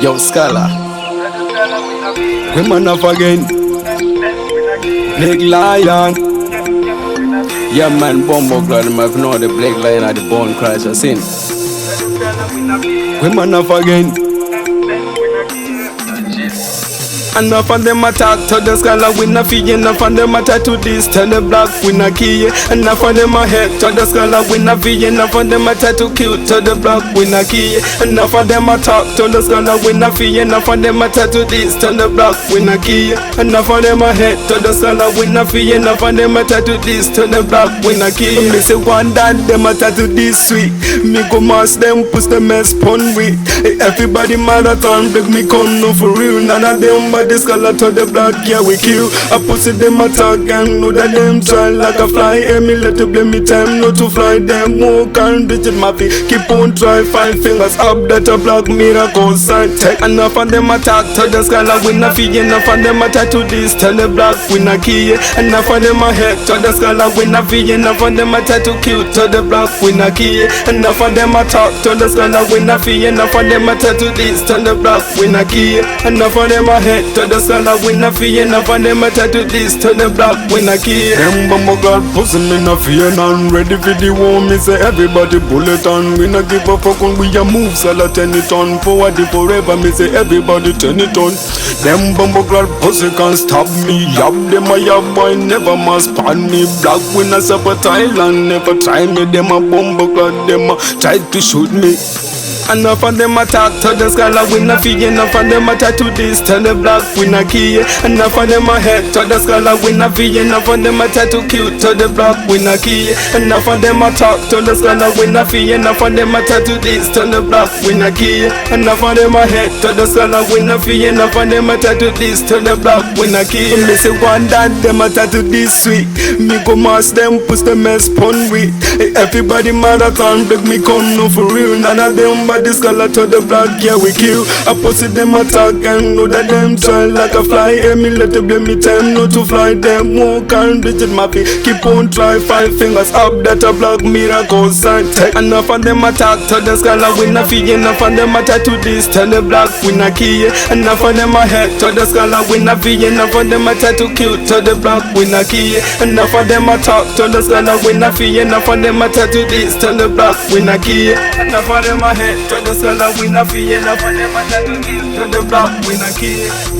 Yo, Scholar. Women up again. Blaqlion. Yeah, man, Bombo Glad, I've known the Blaqlion at the Bone Crash. I seen. Women up again. Enough of them attack to the Scholar, we na fee. Enough of them attack to this, tell the black we na key. Enough of them a head to the Scholar, we na fee. Enough of them attack to kill to the black we na key. Enough of them attack to the Scholar, we na fee. Enough of them attack to this, tell the black we na key. Enough of them a head to the Scholar, we na fee. Enough of them attack to this, tell the black we na key. Me say one that them attack to this sweet. Me go mass them, push them mess pun with. Everybody marathon, break me come no for real. None of them but this Scholar to the black, yeah we kill. I pussy them attack and know that them try like a fly. Me let to blame me time not to fly. Them walk and digit my feet. Keep on try, 5 fingers up that a black miracle sign. Take enough of them attack to the Scholar, we na fee. Enough of them attack to this, tell the black we na key. Enough of them a head to the Scholar, we na fee. Enough of them attack to kill to the black we na key. Enough of them attack to the Scholar, we na fee. Enough of them attack to this, tell the black we na key. Enough of them a head to the Scholar, we na fee. Enough of them attack to this, tell the black we na key. Them bumbo God pussy me na fear and ready for the war. Me say everybody bullet on. We na give a fuck on. We a move Scholar 10 it on. Forward it forever. Me say everybody 10 it on. Them bumbo God pussy can't stop me. Yab them a yab boy never must pan me. Black we na suffer Thailand. Never try me. Them a bumbo God. Them a try to shoot me. Enough of them attack to the Scholar, we na fee. Enough of them attack to this, tell the black we na key. Enough of them a head to the Scholar, we na fee. Enough of them attack to kill to the black we na key. Enough of them attack to the Scholar, we na fee. Enough of them attack to this, tell the black we na key. Enough of them a head to the Scholar, we na fee. Enough of them attack to this, tell the black we na key. Me say one that them attack to this sweet. Me go mass them, push them mess pun with. Everybody marathon, break me come no for real. None of them but this Scholar to the black, yeah we kill. I pussy them attack and know that them try like a fly. Me let to blame me time not to fly. Them walk and digit my feet. Keep on try, 5 fingers up that a black miracle sign. Take enough of them attack to the Scholar, we na fee. Enough of them attack to this, tell the black we na key. Enough of them a head to the Scholar, we na fee. Enough of them attack to kill to the black we na key. Enough of them attack to the Scholar, we na fee. Enough of them attack to this, tell the black we na key. Enough of them a head to the Scholar, we na fee. Enough of them attack to kill to the black we na key.